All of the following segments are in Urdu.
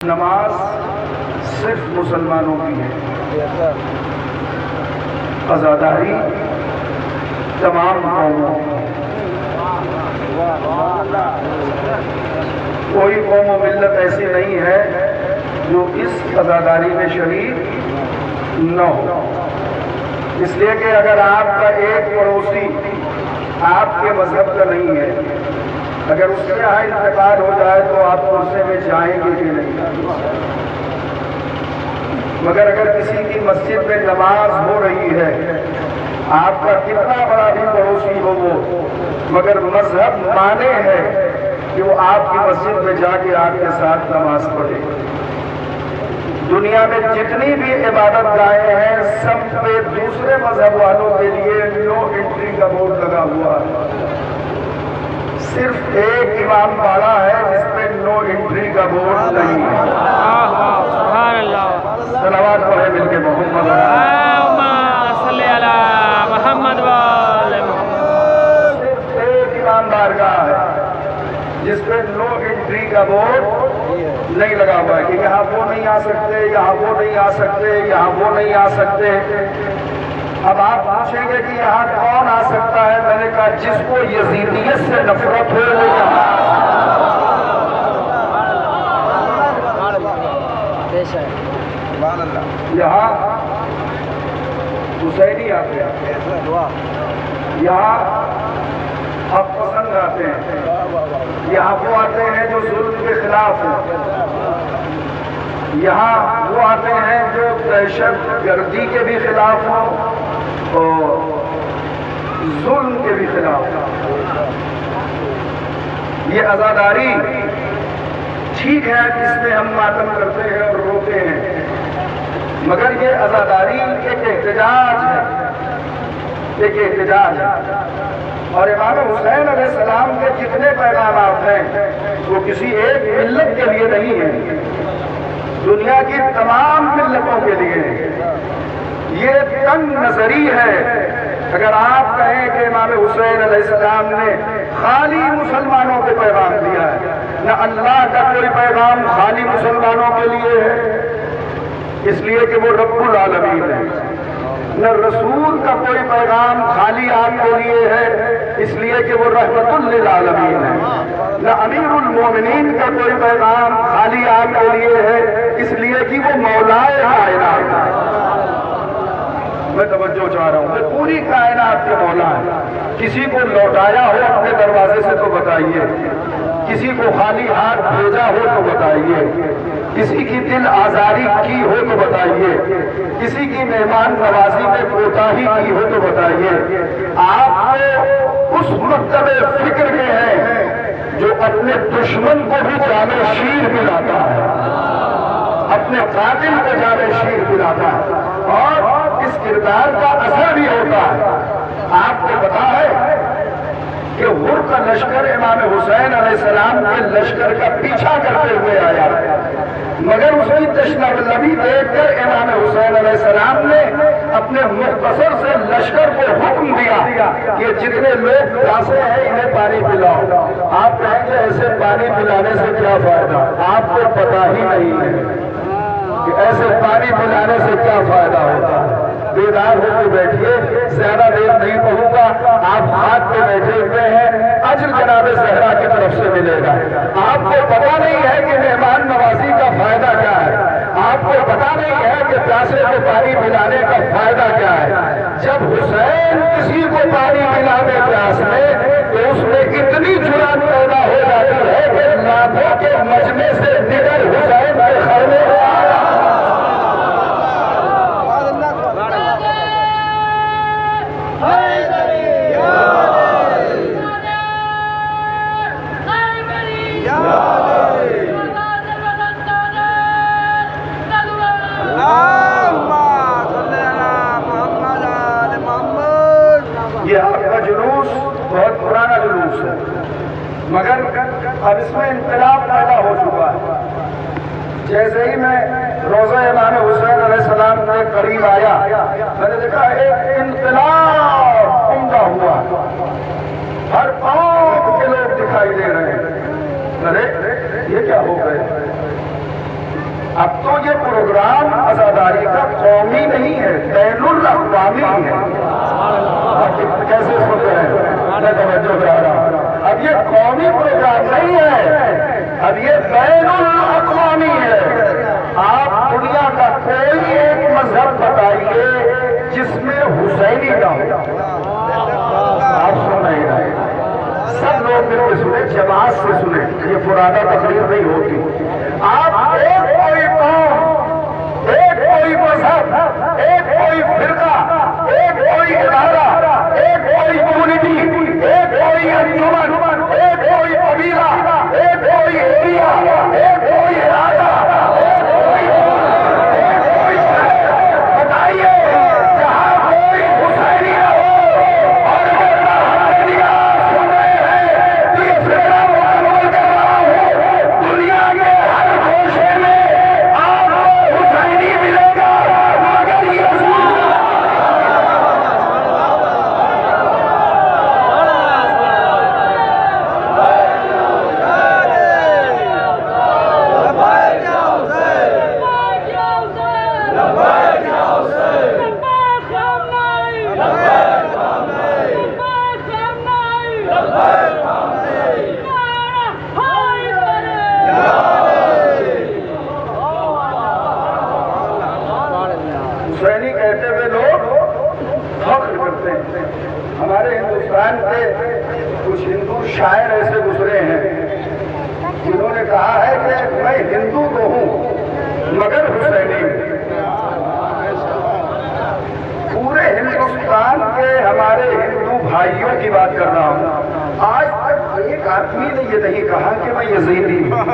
نماز صرف مسلمانوں کی ہے، عزاداری تمام قوموں کی ہے۔ کوئی قوم و ملت ایسی نہیں ہے جو اس عزاداری میں شریک نہ ہو، اس لیے کہ اگر آپ کا ایک پڑوسی آپ کے مذہب کا نہیں ہے، اگر اس کے یہاں انتقال ہو جائے تو آپ غصے میں جائیں گے کہ نہیں؟ مگر اگر کسی کی مسجد میں نماز ہو رہی ہے، آپ کا کتنا بڑا بھی پڑوسی ہو وہ، مگر مذہب مانے ہے کہ وہ آپ کی مسجد میں جا کے آپ کے ساتھ نماز پڑھے۔ دنیا میں جتنی بھی عبادت گاہیں ہیں سب پہ دوسرے مذہب والوں کے لیے نو انٹری کا بورڈ لگا ہوا ہے، صرف ایک امام باڑہ ہے جس پہ نو انٹری کا بورڈ نہیں ہے۔ سبحان اللہ، صلوات پڑھے مل کے محمد اللہم صلی علی محمد وآل محمد۔ صرف ایک امام بارگاہ ہے جس پہ نو انٹری کا بورڈ نہیں لگا ہوا ہے کہ یہاں وہ نہیں آ سکتے، یہاں وہ نہیں آ سکتے، یہاں وہ نہیں آ سکتے۔ اب آپ پوچھیں گے کہ یہاں کون آ سکتا ہے؟ میں نے کہا جس کو یزیدیت سے نفرت ہو وہ یہاں یہاں حسینی آتے ہیں، یہاں حق پسند آتے ہیں، یہاں وہ آتے ہیں جو ظلم کے خلاف ہیں، یہاں وہ آتے ہیں جو دہشت گردی کے بھی خلاف ہوں اور ظلم کے بھی خلاف ہوں۔ یہ عزاداری ٹھیک ہے جس میں ہم ماتم کرتے ہیں اور روتے ہیں، مگر یہ عزاداری ایک احتجاج ہے، ایک احتجاج ہے۔ اور امام حسین علیہ السلام کے جتنے پیغامات ہیں وہ کسی ایک ملت کے لیے نہیں ہیں، دنیا کی تمام ملتوں کے لیے ہیں۔ یہ تنگ نظری ہے اگر آپ کہیں کہ امام حسین علیہ السلام نے خالی مسلمانوں کو پیغام دیا ہے۔ نہ اللہ کا کوئی پیغام خالی مسلمانوں کے لیے ہے اس لیے کہ وہ رب العالمین ہے، نہ رسول کا کوئی پیغام خالی آپ کے لیے ہے اس لیے کہ وہ رحمت للعالمین ہے، نہ امیر المومنین کا کوئی پیغام خالی آپ کے لیے ہے اس لیے کہ وہ مولائے کائنات ہے۔ میں توجہ چاہ رہا ہوں کہ پوری کائنات کے مولا ہے۔ کسی کو لوٹایا ہو اپنے دروازے سے تو بتائیے، کسی کو خالی ہاتھ بھیجا ہو تو بتائیے، کسی کی دل آزاری کی ہو تو بتائیے، کسی کی مہمان نوازی میں کوتاہی کی ہو تو بتائیے۔ آپ کو اس مرتبے فکر کے ہیں جو اپنے دشمن کو بھی جامع شیر پلاتا ہے، اپنے قاتل کو جامع شیر پلاتا ہے، اور اس کردار کا اثر بھی ہوتا ہے۔ آپ کو پتا ہے کہ غر کا لشکر امام حسین علیہ السلام کے لشکر کا پیچھا کرتے ہوئے آیا، مگر اس کی تشنابی دیکھ کر امام حسین علیہ السلام نے اپنے مختصر سے لشکر کو حکم دیا کہ جتنے لوگ پیاسے ہیں انہیں پانی پلاؤ۔ آپ کہیں گے ایسے پانی پلانے سے کیا فائدہ؟ آپ کو پتا ہی نہیں ہے کہ ایسے پانی پلانے سے کیا فائدہ ہوتا ہے۔ بیدار ہو کے بیٹھیے، زیادہ دیر نہیں کہوں گا، آپ ہاتھ پہ بیٹھے ہوئے ہیں، اجر جناب زہرا کی طرف سے ملے گا۔ آپ کو پتا نہیں ہے کہ مہمان نوازی کا فائدہ کیا ہے، آپ کو پتا نہیں ہے کہ پیاسے کو پانی پلانے کا فائدہ کیا ہے۔ جب حسین کسی کو پانی پلانے پیاس میں تو اس میں اتنی جرات پیدا ہو جاتی ہے کہ لاکھوں کے مجمع سے نکل حسین کے خیمے میں آیا۔ یہ آپ کا جلوس بہت پرانا جلوس ہے، مگر اب اس میں انقلاب پیدا ہو چکا ہے۔ جیسے ہی میں روضہ امام حسین علیہ السلام کے قریب آیا میں نے دیکھا ایک انقلاب عمدہ ہوا، ہر قوم کے لوگ دکھائی دے رہے ہیں۔ ارے یہ کیا ہو گئے؟ اب تو یہ پروگرام عزاداری کا قومی نہیں ہے، بین الاقوامی ہے۔ کیسے سنتے ہیں؟ میں توجہ چاہ رہا ہوں، اب یہ قومی پروگرام نہیں ہے، اب یہ بین الاقوامی ہے۔ آپ دنیا کا کوئی ایک مذہب بتائیے جس میں حسینی نہ ہو، آپ سن نہیں رہے، سب لوگ مل کے سنیں، جماعت سے سنیں، یہ فرادہ تقریر نہیں ہوتی۔ آپ ایک کوئی قوم، ایک کوئی مذہب، ایک کوئی فرقہ، ایک کوئی ادارہ، ایک کوئی کمیونٹی، ایک کوئی انجمن، ایک کوئی قبیلہ، ایک کوئی ایریا، ایک کوئی علاقہ، بتائیے جہاں کوئی حسینی نہ ہو اور سن رہے ہیں تو یہ فرقہ مکمل کر رہا ہوں، دنیا کے ہر گوشے میں آپ کو حسینی ملے گا، مگر یہ حسینی کہتے ہوئے لوگ فخر کرتے ہیں۔ ہمارے ہندوستان کے کچھ ہندو شاعر ایسے گزرے ہیں جنہوں نے کہا ہے کہ میں ہندو تو ہوں مگر حسینی ہوں۔ پورے ہندوستان کے ہمارے ہندو بھائیوں کی بات کر رہا ہوں، آج تک ایک آدمی نے یہ نہیں کہا کہ میں یزیدی ہوں۔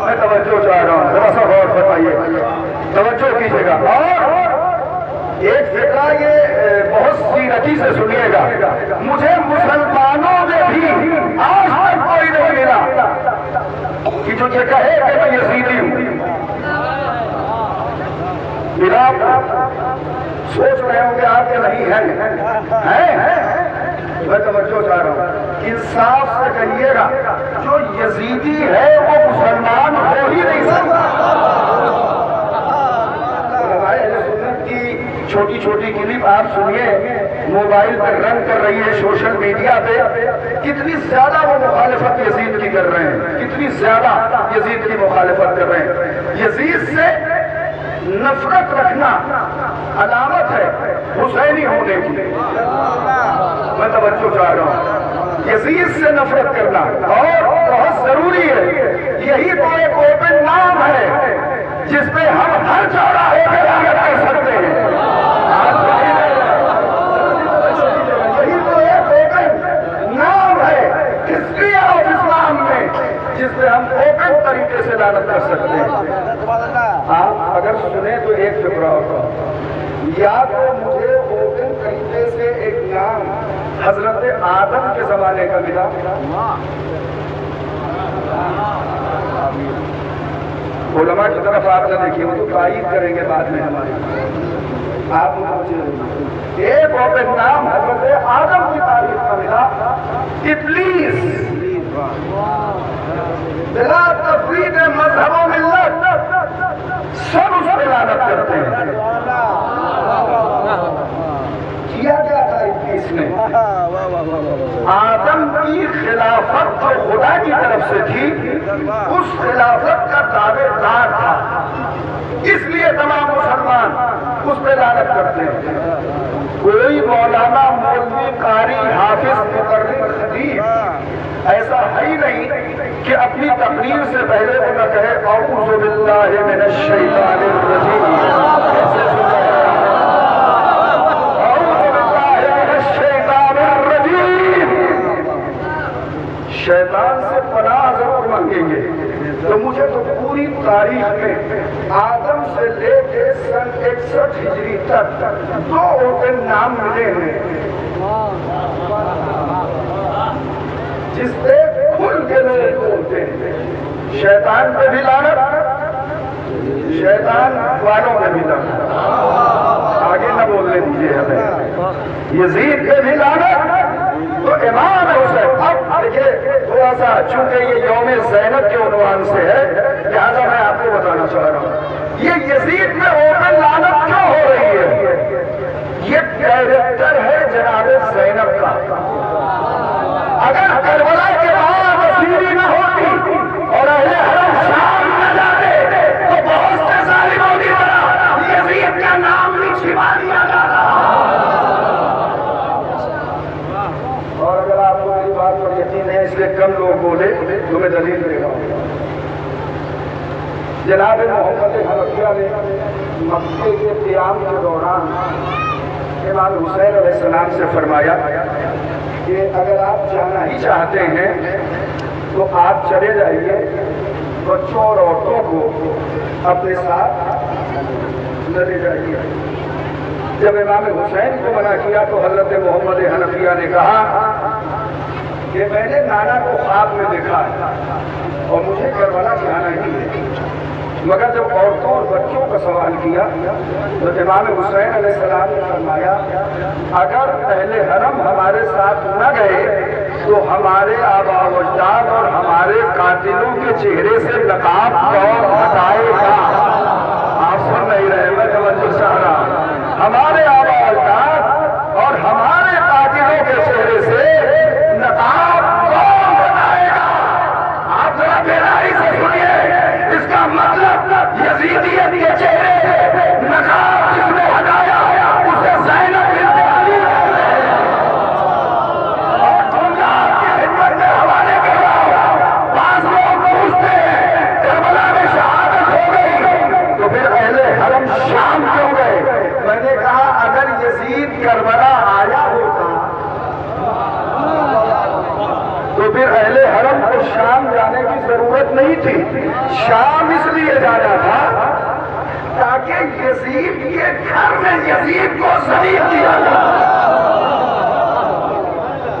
میں توجہ چاہ رہا ہوں، ذرا سا غور فرمائیے، توجہ کیجیے گا، اور ایک فقرہ یہ بہت سیرتی سے سنیے گا۔ مجھے مسلمانوں میں بھی آج تک کوئی نہیں ملا کہ جو یہ کہے کہ میں یزیدی ہوں۔ آپ سوچ رہے ہوں کہ آپ کے نہیں ہیں، میں توجہ چاہ رہا ہوں، انصاف سے کہیے گا جو یزیدی ہے وہ مسلمان ہو ہی نہیں سکتا۔ چھوٹی چھوٹی کلپ آپ سنیے، موبائل پر رن کر رہی ہے، سوشل میڈیا پہ کتنی زیادہ وہ مخالفت یزید کی کر رہے ہیں، کتنی زیادہ یزید کی مخالفت کر رہے ہیں۔ یزید سے نفرت رکھنا علامت ہے حسینی ہونے کی۔ میں توجہ چاہ رہا ہوں، یزید سے نفرت کرنا اور بہت ضروری ہے۔ یہی تو ایک اوپن نام ہے جس پہ ہم ہر چوراہے پہ لعنت کر سکتے ہیں۔ یہی تو ایک اوپن نام ہے ہسٹری آف اسلام میں جس پہ ہم اوپن طریقے سے لعنت کر سکتے ہیں۔ آپ اگر سنیں تو ایک فقرہ ہوگا، یا تو مجھے اوپن طریقے سے ایک نام حضرت آدم کے زمانے کا ملا، علماء کی طرف آپ نہ دیکھیے، وہ تو تائید کریں گے بعد میں ہمارے، آپ مجھے ایک اوپن نام حضرت آدم کی تاریخ کا ملا، ابلیس بلا تفریق مذہب و ملت سب اس پہ لعنت کرتے ہیں۔ کیا کیا تھا ابلیس نے؟ آدم کی خلافت جو خدا کی طرف سے تھی اس خلافت کا دعوے دار تھا، اس لیے تمام مسلمان اس پہ لعنت کرتے ہیں۔ کوئی مولانا، مولوی، قاری، حافظ، مقرر، خطیب ایسا ہے ہی نہیں کہ اپنی تقریر سے پہلے وہ نہ کہے اعوذ باللہ من الشیطان الرجیم۔ کیسے سنا ہے؟ اعوذ باللہ من الشیطان الرجیم۔ شیطان سے پناہ ضرور مانگیں گے، تو مجھے تو پوری تاریخ میں آدم سے لے کے سن 61 ہجری تک 2 اوپن نام ملے ہیں جس پہ کھل کے لوگ بولتے ہیں۔ شیطان پہ بھی لعنت، شیطان والوں پہ بھی لعنت، آگے نہ بولنے دیجیے ہمیں۔ یزید پہ بھی لعنت، تو امام حسین، اب دیکھیے تھوڑا سا چونکہ یہ یوم زینب کے عنوان سے ہے لہذا میں آپ کو بتانا چاہ رہا ہوں یہ یزید میں اوپن لعنت کیوں ہو رہی ہے؟ یہ کیریکٹر ہے جناب زینب کا۔ اگر کربلا کے بعد اسیری نہ ہوتی اور اہل حرم شام نہ جاتے تو بہت سے ظالموں کی طرح یزید کا نام بھی چھپا دیا جاتا۔ اور اگر آپ کو میری بات پر یقین ہے اس لیے کم لوگ بولے تو میں دلیل دے رہا ہوں۔ جناب محمد حنفیہ نے مکے کے قیام کے دوران امام حسین علیہ السلام سے فرمایا کہ اگر آپ جانا ہی چاہتے ہیں تو آپ چلے جائیے، بچوں اور عورتوں کو اپنے ساتھ نہ لے جائیے۔ جب امام حسین کو منع کیا تو حضرت محمد حنفیہ نے کہا کہ میں نے نانا کو خواب میں دیکھا ہے اور مجھے کربلا جانا ہی ہے، مگر جب عورتوں اور بچوں کا سوال کیا تو امام حسین علیہ السلام نے فرمایا اگر اہل حرم ہمارے ساتھ نہ گئے تو ہمارے آباء و اجداد اور ہمارے قاتلوں کے چہرے سے نقاب کون ہٹائے گا؟ آپ سن نہیں رہے، میں توجہ چاہ رہا ہوں۔ ہمارے آباء و اجداد اور ہمارے قاتلوں کے چہرے سے نقاب کون ہٹائے گا؟ آپ ذرا بیداری سے سنیے، اس کا مطلب یزیدیت کے چہرے سے نقاب جس نے ہٹایا اسے زینب بنت علی اور تمنا کی خدمت میں حوالے کر رہا ہوں۔ بعض لوگ پوچھتے ہیں کربلا میں شہادت ہو گئی تو پھر اہل حرم شام کیوں گئے؟ میں نے کہا اگر یزید کربلا آیا ہوتا تو پھر اہل حرم کو شام جانے کی ضرورت نہیں تھی۔ شام اس لیے جانا تھا تاکہ یزید کے گھر میں یزید کو ذلیل کیا جائے،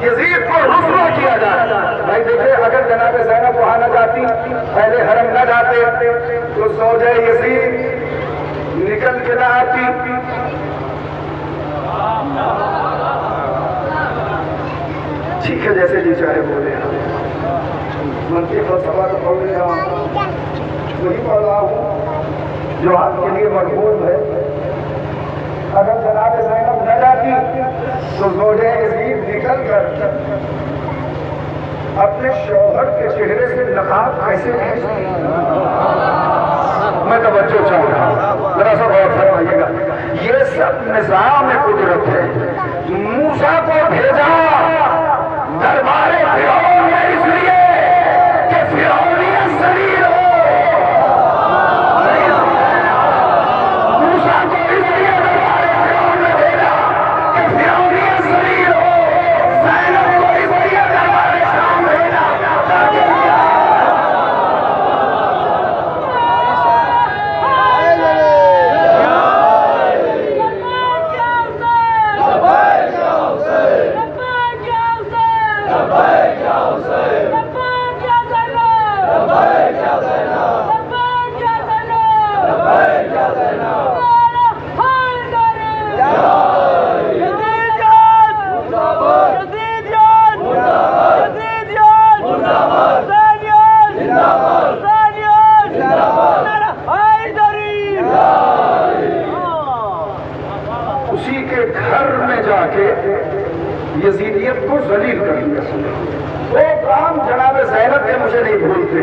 یزید کو رسوا کیا جائے۔ بھائی دیکھیں اگر جناب زینب وہاں نہ جاتی، اہل حرم نہ جاتے تو زوجہ یزید نکل کے نہ آتی۔ ٹھیک ہے جیسے جی چاہے بولے، منطق فلسفہ تو پڑھ رہا ہوں، وہی پڑھ رہا ہوں جو آپ کے لیے مرغوب ہے۔ اگر جناب زینب نہ جاتی تو زوجہ یزید نکل کر اپنے شوہر کے چہرے سے نقاب کیسے کھینچتی؟ میں توجہ چاہ رہا ہوں، ذرا سا غور فرمائیے گا۔ یہ سب نظام قدرت ہے۔ موسیٰ کو بھیجا دربار فرعون میں اس لیے کہ فرعونیت ذلیل ہو۔ موسیٰ کو اس لیے دربار فرعون میں بھیجا کہ فرعونیت ذلیل ہو۔ زینب کو اس لیے دربار شام بھیجا تاکہ اسی کے گھر میں جا کے یزیدیت کو ذلیل کر دیا۔ وہ کام جناب زینب کے مجھے نہیں بھولتے۔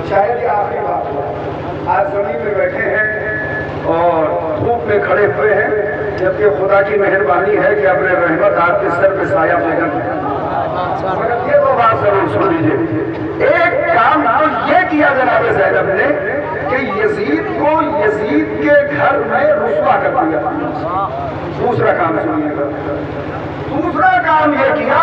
شاید یہ آخری بات ہوا، آج زمین میں بیٹھے ہیں اور دھوپ میں کھڑے ہوئے ہیں، جبکہ خدا کی مہربانی ہے کہ اپنے رحمت آپ کے سر پہ سایہ پھینک ہے۔ مگر یہ تو بات ضرور سن لیجیے، ایک کام تو یہ کیا جناب زینب نے کہ یزید کو یزید کے گھر میں رسوا کر دیا۔ دوسرا کام سنیے گا، دوسرا کام یہ کیا